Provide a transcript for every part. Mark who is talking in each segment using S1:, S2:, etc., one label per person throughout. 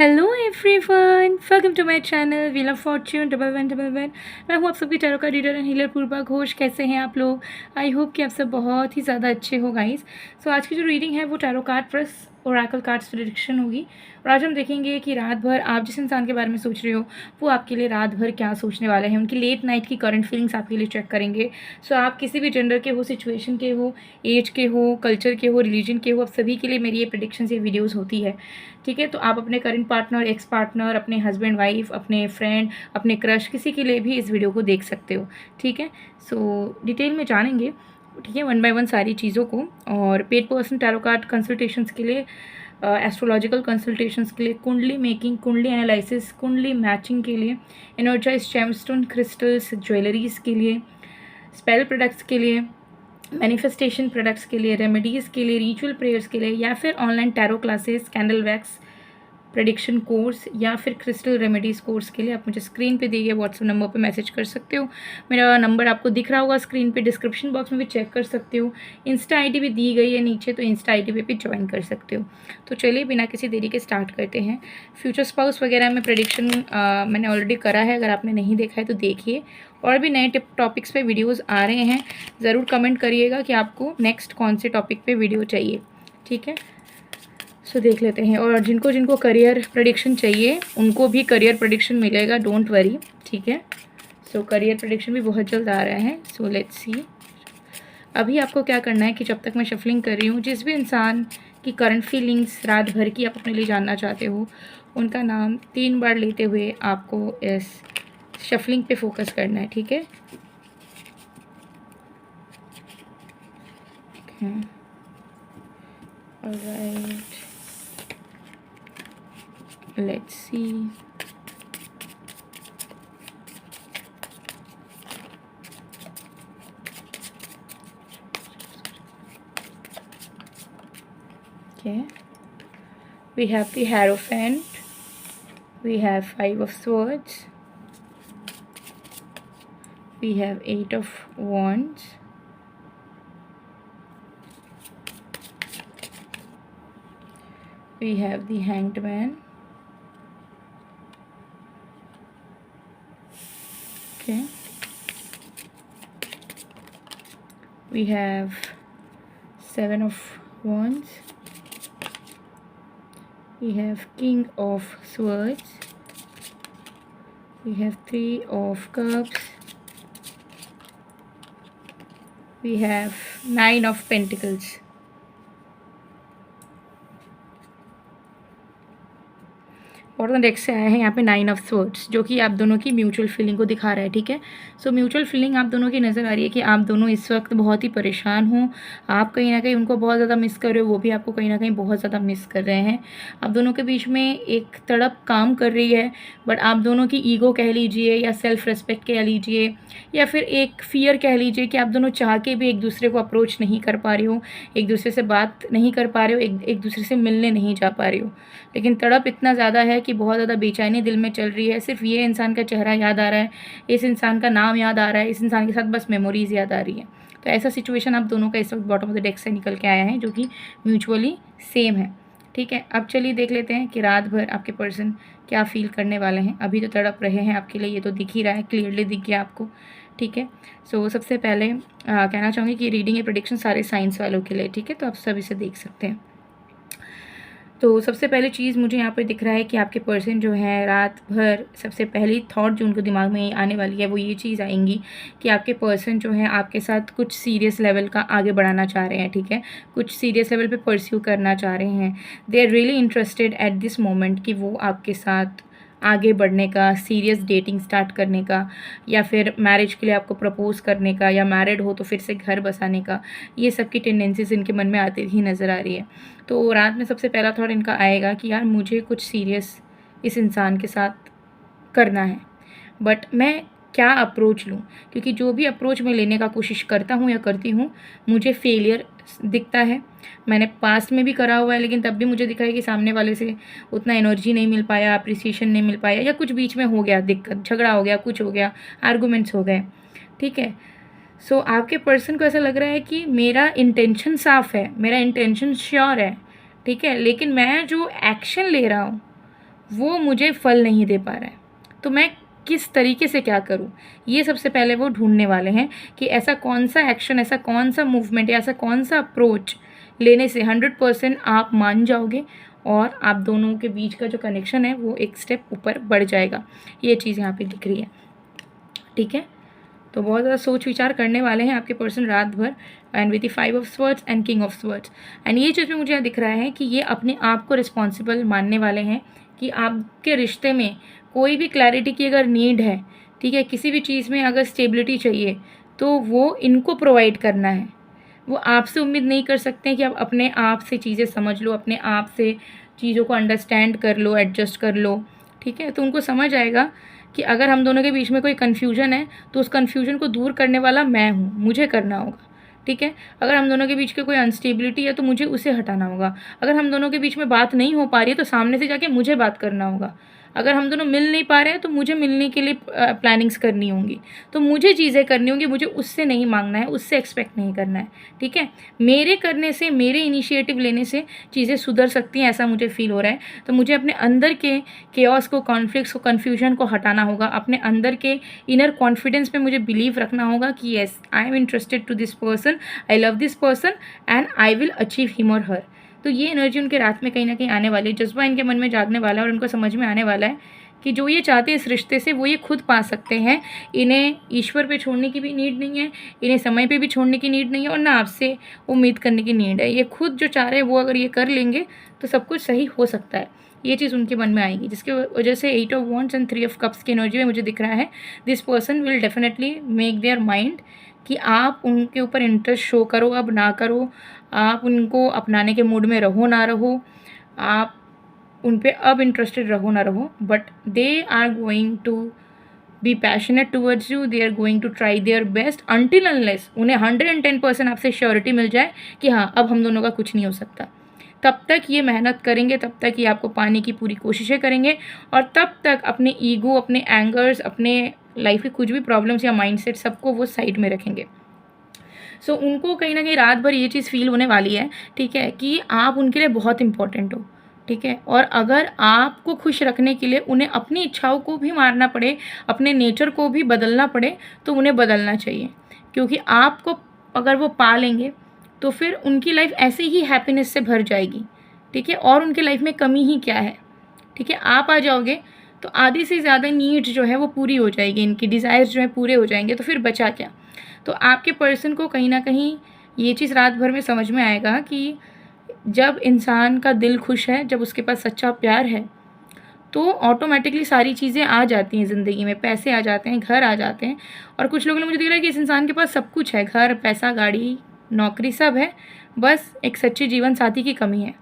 S1: Hello everyone, welcome to my channel wheel of fortune 1111। मैं हूँ आप सबकी टैरो का reader and healer Purva Ghosh. कैसे हैं आप लोग? आई होप कि आप सब बहुत ही ज़्यादा अच्छे हो गाइस। सो आज की जो रीडिंग है वो tarot card plus Oracle cards prediction होगी। और आज हम देखेंगे कि रात भर आप जिस इंसान के बारे में सोच रहे हो वो आपके लिए रात भर क्या सोचने वाले हैं। उनकी लेट नाइट की करंट फीलिंग्स आपके लिए चेक करेंगे। सो आप किसी भी जेंडर के हो, सिचुएशन के हो, एज के हो, कल्चर के हो, रिलीजन के हो, आप सभी के लिए मेरी ये प्रेडिक्शंस, ये वीडियोज़ होती है। ठीक है, तो आप अपने करंट पार्टनर, एक्स पार्टनर, अपने हस्बैंड वाइफ, अपने फ्रेंड, अपने क्रश, किसी के लिए भी इस वीडियो को देख सकते हो। ठीक है, सो डिटेल में जानेंगे। ठीक है, 1 बाय 1 सारी चीज़ों को। और paid person tarot card consultations के लिए, एस्ट्रोलॉजिकल कंसल्टेशंस के लिए, कुंडली मेकिंग, कुंडली एनालिसिस, कुंडली मैचिंग के लिए, एनर्जाइज जेमस्टोन क्रिस्टल्स, ज्वेलरीज के लिए, स्पेल प्रोडक्ट्स के लिए, मैनिफेस्टेशन प्रोडक्ट्स के लिए, रेमेडीज़ के लिए, रिचुअल प्रेयर्स के लिए, या फिर online tarot classes, candle wax prediction course, या फिर क्रिस्टल रेमेडीज़ कोर्स के लिए आप मुझे स्क्रीन पे दिए गए व्हाट्सएप नंबर पे मैसेज कर सकते हो। मेरा नंबर आपको दिख रहा होगा स्क्रीन पे, डिस्क्रिप्शन बॉक्स में भी चेक कर सकते हो। इंस्टा आईडी भी दी गई है नीचे, तो इंस्टा आईडी पे भी ज्वाइन कर सकते हो। तो चलिए बिना किसी देरी के स्टार्ट करते हैं। फ्यूचर स्पाउस वगैरह में प्रेडिक्शन मैंने ऑलरेडी करा है, अगर आपने नहीं देखा है तो देखिए। और भी नए टॉपिक्स पे वीडियोज़ आ रहे हैं, ज़रूर कमेंट करिएगा कि आपको नेक्स्ट कौन से टॉपिक पे वीडियो चाहिए। ठीक है, सो देख लेते हैं। और जिनको जिनको करियर प्रेडिक्शन चाहिए उनको भी करियर प्रेडिक्शन मिलेगा, डोंट वरी। ठीक है, सो करियर प्रेडिक्शन भी बहुत जल्द आ रहा है। So let's see. अभी आपको क्या करना है कि जब तक मैं शफलिंग कर रही हूँ, जिस भी इंसान की करंट फीलिंग्स रात भर की आप अपने लिए जानना चाहते हो, उनका नाम 3 बार लेते हुए आपको इस शफलिंग पे फोकस करना है। ठीक है, alright, let's see. Okay, we have the Hierophant, we have 5 of Swords, we have 8 of Wands, we have the Hanged Man. Okay, we have 7 of Wands, we have King of Swords, we have 3 of Cups, we have 9 of Pentacles. और deck से आया है यहाँ पे 9 of swords, जो कि आप दोनों की म्यूचुअल फीलिंग को दिखा रहा है। ठीक है, सो म्यूचुअल फीलिंग आप दोनों की नज़र आ रही है कि आप दोनों इस वक्त बहुत ही परेशान हो। आप कहीं ना कहीं उनको बहुत ज़्यादा मिस कर रहे हो, वो भी आपको कहीं ना कहीं बहुत ज़्यादा मिस कर रहे हैं। आप दोनों के बीच में एक तड़प काम कर रही है, बट आप दोनों की ईगो कह लीजिए, या सेल्फ रिस्पेक्ट कह लीजिए, या फिर एक फियर कह लीजिए कि आप दोनों चाह के भी एक दूसरे को अप्रोच नहीं कर पा रहे हो, एक दूसरे से बात नहीं कर पा रहे हो, एक दूसरे से मिलने नहीं जा पा रहे हो। लेकिन तड़प इतना ज़्यादा है कि बहुत ज़्यादा बेचैनी दिल में चल रही है। सिर्फ ये इंसान का चेहरा याद आ रहा है, इस इंसान का नाम याद आ रहा है, इस इंसान के साथ बस मेमोरीज़ याद आ रही है। तो ऐसा सिचुएशन आप दोनों का इस वक्त बॉटम ऑफ द डेक से निकल के आया है, जो कि म्यूचुअली सेम है। ठीक है, अब चलिए देख लेते हैं कि रात भर आपके पर्सन क्या फील करने वाले हैं। अभी तो तड़प रहे हैं आपके लिए, ये तो दिख ही रहा है, क्लियरली दिख गया आपको। ठीक है, सो सबसे पहले कहना चाहूँगी कि रीडिंग ये प्रेडिक्शन सारे साइंस वालों के लिए। ठीक है, तो आप सब इसे देख सकते हैं। तो सबसे पहली चीज़ मुझे यहाँ पे दिख रहा है कि आपके पर्सन जो है रात भर, सबसे पहली थॉट जो उनको दिमाग में आने वाली है वो ये चीज़ आएंगी कि आपके पर्सन जो है आपके साथ कुछ सीरियस लेवल का आगे बढ़ाना चाह रहे हैं। ठीक है, कुछ सीरियस लेवल पे परस्यू करना चाह रहे हैं। They are really interested at this moment कि वो आपके साथ आगे बढ़ने का, सीरियस डेटिंग स्टार्ट करने का, या फिर मैरिज के लिए आपको प्रपोज़ करने का, या मैरिड हो तो फिर से घर बसाने का, ये सब की टेंडेंसीज इनके मन में आती ही नज़र आ रही है। तो रात में सबसे पहला थॉट इनका आएगा कि यार मुझे कुछ सीरियस इस इंसान के साथ करना है, बट मैं क्या अप्रोच लूँ, क्योंकि जो भी अप्रोच मैं लेने का कोशिश करता हूँ या करती हूँ मुझे फेलियर दिखता है। मैंने पास्ट में भी करा हुआ है, लेकिन तब भी मुझे दिखा है कि सामने वाले से उतना एनर्जी नहीं मिल पाया, अप्रिसिएशन नहीं मिल पाया, या कुछ बीच में हो गया दिक्कत, झगड़ा हो गया, कुछ हो गया, आर्गूमेंट्स हो गए। ठीक है, सो आपके पर्सन को ऐसा लग रहा है कि मेरा इंटेंशन साफ़ है, मेरा इंटेंशन श्योर है। ठीक है, लेकिन मैं जो एक्शन ले रहा हूँ वो मुझे फल नहीं दे पा रहा है, तो मैं किस तरीके से क्या करूँ, ये सबसे पहले वो ढूंढने वाले हैं कि ऐसा कौन सा एक्शन, ऐसा कौन सा मूवमेंट या ऐसा कौन सा अप्रोच लेने से 100% आप मान जाओगे और आप दोनों के बीच का जो कनेक्शन है वो एक स्टेप ऊपर बढ़ जाएगा। ये चीज़ यहाँ पे दिख रही है, ठीक है। तो बहुत ज़्यादा सोच विचार करने वाले हैं आपके पर्सन रात भर, and with the 5 of swords and king of swords. And ये चीज़ भी मुझे यहाँ दिख रहा है कि ये अपने आप को रिस्पॉन्सिबल मानने वाले हैं कि आपके रिश्ते में कोई भी क्लैरिटी की अगर नीड है, ठीक है, किसी भी चीज़ में अगर स्टेबिलिटी चाहिए, तो वो इनको प्रोवाइड करना है। वो आपसे उम्मीद नहीं कर सकते हैं कि आप अपने आप से चीज़ें समझ लो, अपने आप से चीज़ों को अंडरस्टैंड कर लो, एडजस्ट कर लो, ठीक है। तो उनको समझ आएगा कि अगर हम दोनों के बीच में कोई कन्फ्यूजन है तो उस कन्फ्यूजन को दूर करने वाला मैं हूँ, मुझे करना होगा, ठीक है। अगर हम दोनों के बीच के कोई अनस्टेबिलिटी है तो मुझे उसे हटाना होगा। अगर हम दोनों के बीच में बात नहीं हो पा रही है तो सामने से जाके मुझे बात करना होगा। अगर हम दोनों मिल नहीं पा रहे हैं तो मुझे मिलने के लिए प्लानिंग्स करनी होंगी, तो मुझे चीज़ें करनी होंगी, मुझे उससे नहीं मांगना है, उससे एक्सपेक्ट नहीं करना है, ठीक है। मेरे करने से, मेरे इनिशिएटिव लेने से चीज़ें सुधर सकती हैं, ऐसा मुझे फील हो रहा है। तो मुझे अपने अंदर के केओस को, कॉन्फ्लिक्ट्स को, कन्फ्यूजन को हटाना होगा। अपने अंदर के इनर कॉन्फिडेंस पे मुझे बिलीव रखना होगा कि yes, I am interested to this person, I love this person and I will achieve him और हर। तो ये एनर्जी उनके रात में कहीं ना कहीं आने वाली है, जज्बा इनके मन में जागने वाला है और उनको समझ में आने वाला है कि जो ये चाहते हैं इस रिश्ते से वो ये खुद पा सकते हैं। इन्हें ईश्वर पे छोड़ने की भी नीड नहीं है, इन्हें समय पे भी छोड़ने की नीड नहीं है, और ना आपसे उम्मीद करने की नीड है। ये खुद जो चाह रहे हैं वो अगर ये कर लेंगे तो सब कुछ सही हो सकता है। ये चीज़ उनके मन में आएगी, जिसकी वजह से 8 of wands and 3 of cups की एनर्जी में मुझे दिख रहा है this person will definitely make their mind कि आप उनके ऊपर इंटरेस्ट शो करो अब ना करो, आप उनको अपनाने के मूड में रहो ना रहो, आप उन पे अब इंटरेस्टेड रहो ना रहो, but they are going to be passionate towards you, they are going to try their best until unless उन्हें 110% आपसे श्योरिटी मिल जाए कि हाँ अब हम दोनों का कुछ नहीं हो सकता। तब तक ये मेहनत करेंगे, तब तक ये आपको पाने की पूरी कोशिशें करेंगे, और तब तक अपने ईगो, अपने एंगर्स, अपने लाइफ के कुछ भी प्रॉब्लम्स या माइंडसेट सबको वो साइड में रखेंगे। सो उनको कहीं ना कहीं रात भर ये चीज़ फील होने वाली है, ठीक है, कि आप उनके लिए बहुत इंपॉर्टेंट हो, ठीक है। और अगर आपको खुश रखने के लिए उन्हें अपनी इच्छाओं को भी मारना पड़े, अपने नेचर को भी बदलना पड़े, तो उन्हें बदलना चाहिए, क्योंकि आपको अगर वो पा लेंगे तो फिर उनकी लाइफ ऐसे ही हैप्पीनेस से भर जाएगी, ठीक है। और उनकी लाइफ में कमी ही क्या है, ठीक है। आप आ जाओगे तो आधी से ज़्यादा नीड्स जो है वो पूरी हो जाएगी, इनकी डिज़ायर्स जो है पूरे हो जाएंगे, तो फिर बचा क्या। तो आपके पर्सन को कहीं ना कहीं ये चीज़ रात भर में समझ में आएगा कि जब इंसान का दिल खुश है, जब उसके पास सच्चा प्यार है, तो ऑटोमेटिकली सारी चीज़ें आ जाती हैं ज़िंदगी में, पैसे आ जाते हैं, घर आ जाते हैं। और कुछ लोगों ने मुझे दिख रहा है कि इस इंसान के पास सब कुछ है, घर, पैसा, गाड़ी, नौकरी सब है, बस एक सच्चे जीवन साथी की कमी है।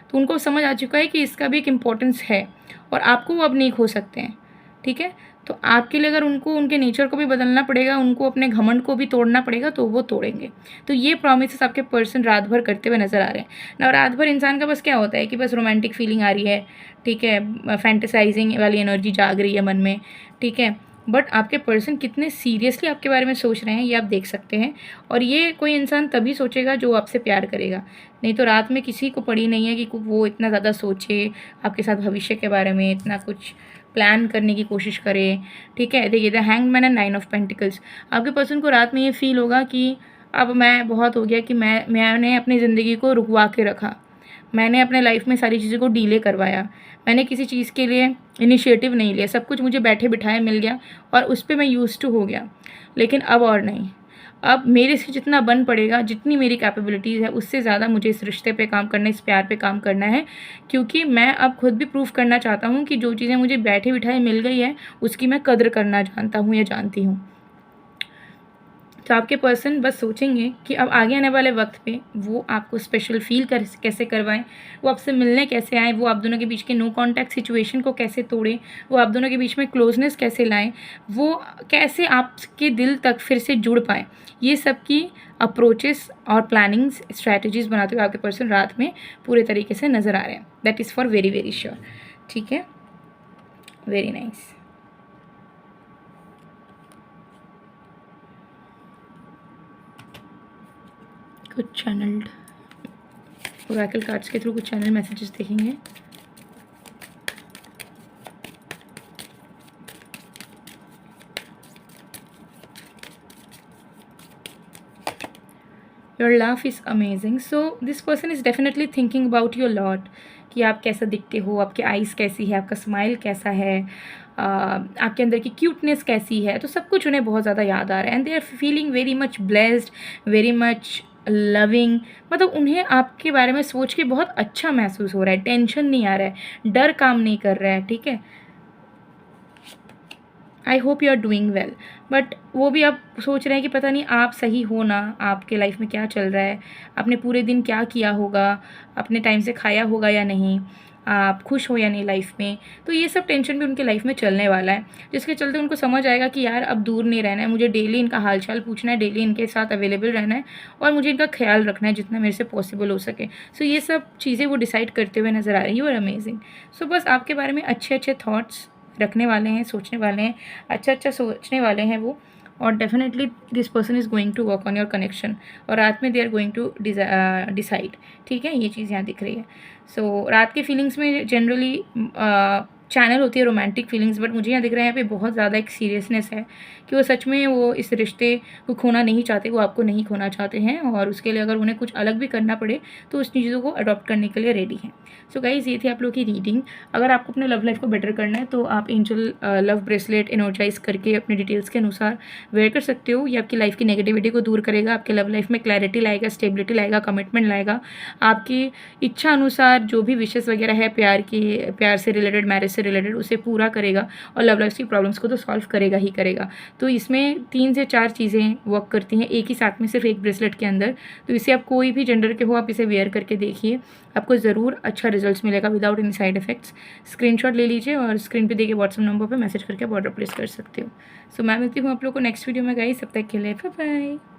S1: तो उनको समझ आ चुका है कि इसका भी एक इम्पोर्टेंस है और आपको वो अब नहीं खो सकते हैं, ठीक है। तो आपके लिए अगर उनको उनके नेचर को भी बदलना पड़ेगा, उनको अपने घमंड को भी तोड़ना पड़ेगा, तो वो तोड़ेंगे। तो ये प्रॉमिसेस आपके पर्सन रात भर करते हुए नजर आ रहे हैं ना। रात भर इंसान का बस क्या होता है कि बस रोमांटिक फीलिंग आ रही है, ठीक है, फैंटेसाइजिंग वाली एनर्जी जाग रही है मन में, ठीक है। बट आपके पर्सन कितने सीरियसली आपके बारे में सोच रहे हैं ये आप देख सकते हैं। और ये कोई इंसान तभी सोचेगा जो आपसे प्यार करेगा, नहीं तो रात में किसी को पड़ी नहीं है कि वो इतना ज़्यादा सोचे आपके साथ भविष्य के बारे में, इतना कुछ प्लान करने की कोशिश करे, ठीक है। देखिए the hangman and 9 of pentacles, आपके पर्सन को रात में ये फील होगा कि अब मैं बहुत हो गया, कि मैंने अपनी ज़िंदगी को रुकवा के रखा, मैंने अपने लाइफ में सारी चीज़ों को डीले करवाया, मैंने किसी चीज़ के लिए इनिशिएटिव नहीं लिया, सब कुछ मुझे बैठे बिठाए मिल गया और उस पर मैं यूज्ड टू हो गया। लेकिन अब और नहीं, अब मेरे से जितना बन पड़ेगा, जितनी मेरी कैपेबिलिटीज़ है उससे ज़्यादा मुझे इस रिश्ते पे काम करना है, इस प्यार पे काम करना है, क्योंकि मैं अब खुद भी प्रूफ करना चाहता हूँ कि जो चीज़ें मुझे बैठे बिठाए मिल गई है उसकी मैं कद्र करना जानता हूँ या जानती हूँ। तो आपके पर्सन बस सोचेंगे कि अब आगे आने वाले वक्त पे वो आपको स्पेशल फील कैसे करवाएं, वो आपसे मिलने कैसे आएँ, वो आप दोनों के बीच के नो कॉन्टैक्ट सिचुएशन को कैसे तोड़ें, वो आप दोनों के बीच में क्लोजनेस कैसे लाएं, वो कैसे आपके दिल तक फिर से जुड़ पाएँ। ये सब की अप्रोचेस और प्लानिंग्स, स्ट्रैटेजीज़ बनाते हुए आपके पर्सन रात में पूरे तरीके से नज़र आ रहे हैं। That is for very very sure, ठीक है, वेरी नाइस। कुछ चैनल्ड ओरेकल कार्ड्स के थ्रू कुछ चैनल मैसेजेस देखेंगे। Your laugh is amazing. So this person is definitely thinking about your lot, कि आप कैसा दिखते हो, आपके आइज़ कैसी है, आपका स्माइल कैसा है, आपके अंदर की क्यूटनेस कैसी है। तो सब कुछ उन्हें बहुत ज़्यादा याद आ रहा है and they are feeling very much blessed, very much loving. मतलब उन्हें आपके बारे में सोच के बहुत अच्छा महसूस हो रहा है, टेंशन नहीं आ रहा है, डर काम नहीं कर रहा है, ठीक है। I hope you are doing well. But वो भी अब सोच रहे हैं कि पता नहीं आप सही हो ना, आपके लाइफ में क्या चल रहा है, आपने पूरे दिन क्या किया होगा, अपने टाइम से खाया होगा या नहीं, आप खुश हो या नहीं लाइफ में। तो ये सब टेंशन भी उनके लाइफ में चलने वाला है, जिसके चलते उनको समझ आएगा कि यार अब दूर नहीं रहना है, मुझे डेली इनका हालचाल पूछना है, डेली इनके साथ अवेलेबल रहना है और मुझे इनका ख्याल रखना है जितना मेरे से पॉसिबल हो सके। सो ये सब चीज़ें वो डिसाइड करते हुए नज़र आ रही है और अमेजिंग। सो बस आपके बारे में अच्छे अच्छे थाट्स रखने वाले हैं, सोचने वाले हैं, अच्छा अच्छा सोचने वाले हैं वो। और definitely this person is going to work on your connection, और रात में they are going to decide, ठीक है। ये चीज़ यहाँ दिख रही है। सो रात के फीलिंग्स में जनरली चैनल होती है रोमांटिक फीलिंग्स, बट मुझे यहाँ दिख रहा है यहाँ पे बहुत ज़्यादा एक सीरियसनेस है कि वो सच में वो इस रिश्ते को खोना नहीं चाहते, वो आपको नहीं खोना चाहते हैं, और उसके लिए अगर उन्हें कुछ अलग भी करना पड़े तो उस चीज़ों को अडॉप्ट करने के लिए रेडी हैं। सो गाइज़, ये थी आप लोग की रीडिंग। अगर आपको अपने लव लाइफ को बेटर करना है तो आप एंजल लव ब्रेसलेट एनर्जाइज करके अपने डिटेल्स के अनुसार वेयर कर सकते हो। ये आपकी लाइफ की नेगेटिविटी को दूर करेगा, आपके लव लाइफ में क्लैरिटी लाएगा, स्टेबिलिटी लाएगा, कमिटमेंट लाएगा, आपकी इच्छा अनुसार जो भी विशेष वगैरह है प्यार से रिलेटेड, मैरिज से रिलेटेड, उसे पूरा करेगा और लव लाइफ की प्रॉब्लम्स को तो सॉल्व करेगा ही करेगा। तो इसमें 3 से 4 चीज़ें वर्क करती हैं एक ही साथ में, सिर्फ एक ब्रेसलेट के अंदर। तो इसे आप कोई भी जेंडर के हो, आप इसे वेयर करके देखिए, आपको ज़रूर अच्छा रिजल्ट्स मिलेगा without any side effects. Screenshot ले लीजिए और स्क्रीन पे देखिए व्हाट्सएप नंबर पे मैसेज करके आप ऑर्डर प्लेस कर सकते हो। सो मैं मिलती हूँ आप लोग को नेक्स्ट वीडियो में गाइस, तब तक के लिए बाय बाय।